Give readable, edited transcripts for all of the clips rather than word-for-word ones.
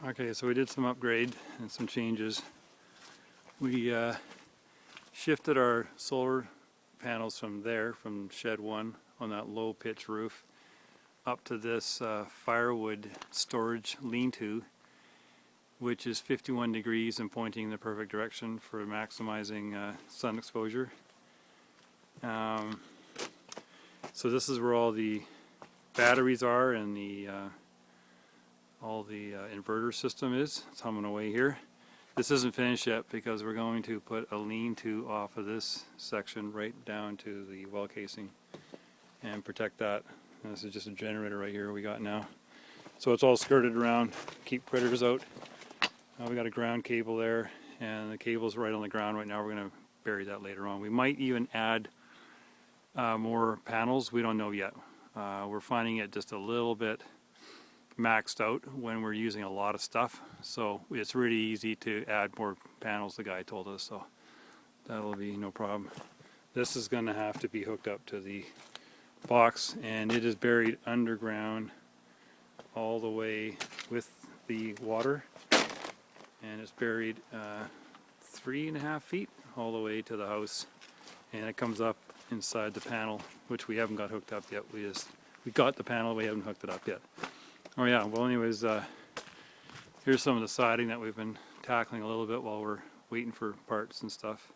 Okay, so we did some upgrade and some changes. We shifted our solar panels from there, from shed 1 on that low pitch roof, up to this firewood storage lean-to, which is 51 degrees and pointing in the perfect direction for maximizing sun exposure. So this is where all the batteries are and the all the inverter system is. It's humming away here. This isn't finished yet because we're going to put a lean-to off of this section right down to the well casing and protect that. And this is just a generator right here we got now. So it's all skirted around, keep critters out. We got a ground cable there, and the cable's right on the ground right now. We're going to bury that later on. We might even add more panels. We don't know yet. We're finding it just a little bit maxed out when we're using a lot of stuff, so it's really easy to add more panels, the guy told us, so that'll be no problem. This is going to have to be hooked up to the box, and it is buried underground all the way with the water, and it's buried 3.5 feet all the way to the house, and it comes up inside the panel, which we haven't got hooked up yet. We got the panel, we haven't hooked it up yet. Oh yeah, well anyways, here's some of the siding that we've been tackling a little bit while we're waiting for parts and stuff.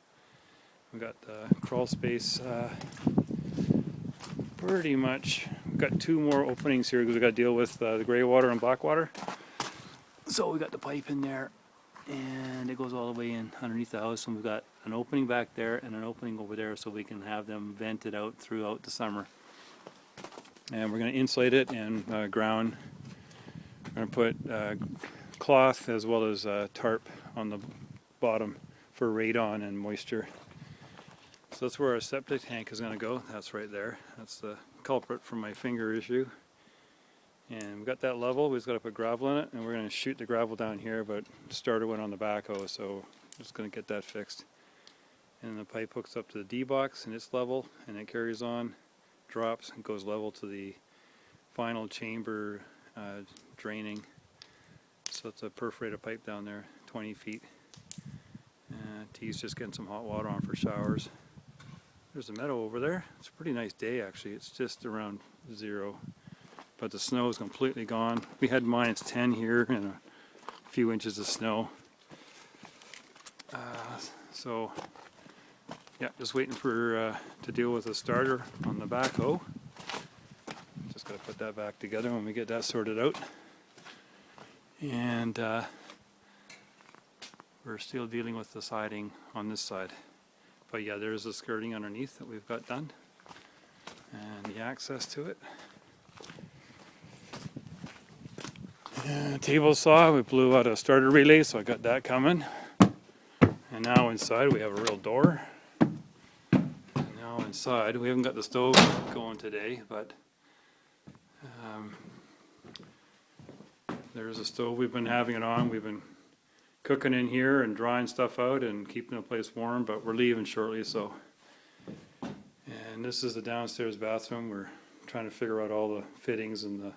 We've got crawl space pretty much. We've got 2 more openings here because we've got to deal with the gray water and black water. So we got the pipe in there, and it goes all the way in underneath the house, and we've got an opening back there and an opening over there so we can have them vented out throughout the summer. And we're going to insulate it and ground. We're going to put cloth as well as tarp on the bottom for radon and moisture. So that's where our septic tank is going to go. That's right there. That's the culprit for my finger issue. And we've got that level. We've got to put gravel in it, and we're going to shoot the gravel down here, but the starter went on the backhoe, so I'm just going to get that fixed. And the pipe hooks up to the D-box, and it's level, and it carries on, drops, and goes level to the final chamber draining. So it's a perforated pipe down there, 20 feet. T's just getting some hot water on for showers. There's a meadow over there. It's a pretty nice day actually. It's just around 0, but the snow is completely gone. We had -10 here and a few inches of snow. So yeah, just waiting for to deal with the starter on the backhoe. Just got to put that back together when we get that sorted out. And we're still dealing with the siding on this side. But yeah, there's the skirting underneath that we've got done. And the access to it. Table saw, we blew out a starter relay, so I got that coming. And now inside we have a real door. And now inside, we haven't got the stove going today, but there's a stove we've been having it on. We've been cooking in here and drying stuff out and keeping the place warm, but we're leaving shortly, so. And this is the downstairs bathroom. We're trying to figure out all the fittings and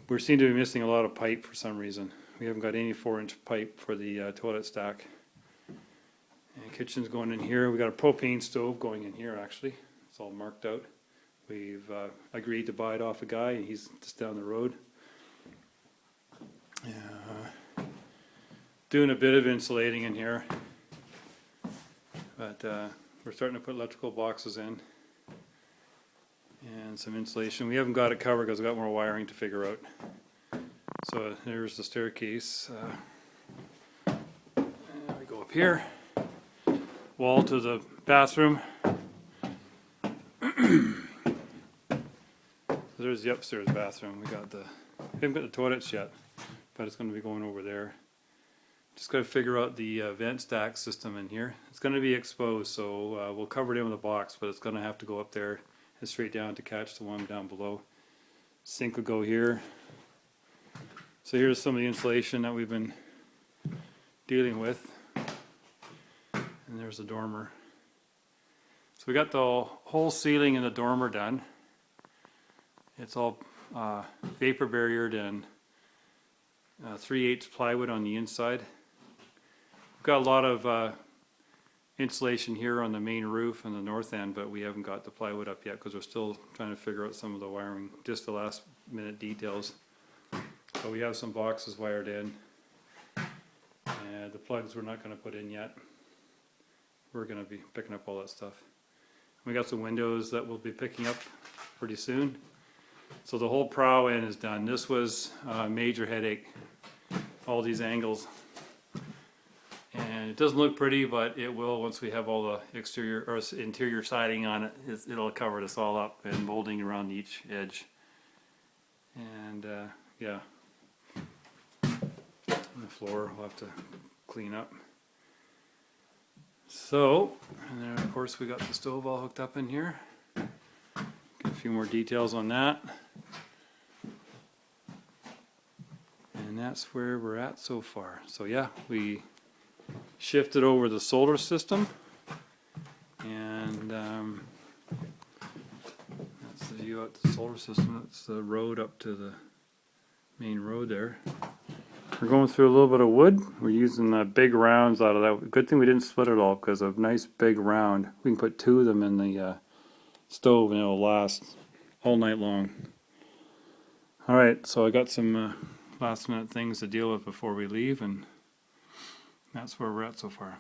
we seem to be missing a lot of pipe for some reason. We haven't got any 4-inch pipe for the toilet stack. And kitchen's going in here. We got a propane stove going in here actually. It's all marked out. We've agreed to buy it off a guy, and he's just down the road. Doing a bit of insulating in here, but we're starting to put electrical boxes in and some insulation. We haven't got it covered because we've got more wiring to figure out. So there's the staircase. And we go up here, wall to the bathroom. There's the upstairs bathroom. We haven't got the toilets yet, but it's going to be going over there. Just got to figure out the vent stack system in here. It's going to be exposed, so we'll cover it in with a box, but it's going to have to go up there and straight down to catch the one down below. Sink will go here. So here's some of the insulation that we've been dealing with. And there's the dormer. So we got the whole ceiling in the dormer done. It's all vapor barriered and 3/8 plywood on the inside. We've got a lot of insulation here on the main roof and the north end, but we haven't got the plywood up yet because we're still trying to figure out some of the wiring, just the last minute details. But we have some boxes wired in, and the plugs we're not going to put in yet. We're going to be picking up all that stuff. We got some windows that we'll be picking up pretty soon. So the whole prow end is done. This was a major headache, all these angles. And it doesn't look pretty, but it will once we have all the exterior or interior siding on it. It'll cover this all up and molding around each edge. And yeah, and the floor we'll have to clean up. So, and then of course we got the stove all hooked up in here. Get a few more details on that. And that's where we're at so far. So yeah, we shifted over the solar system, and that's the view out the solar system. That's the road up to the main road there. We're going through a little bit of wood. We're using big rounds out of that. Good thing we didn't split it all because a nice big round. We can put 2 of them in the stove and it'll last all night long. Alright, so I got some last minute things to deal with before we leave, and that's where we're at so far.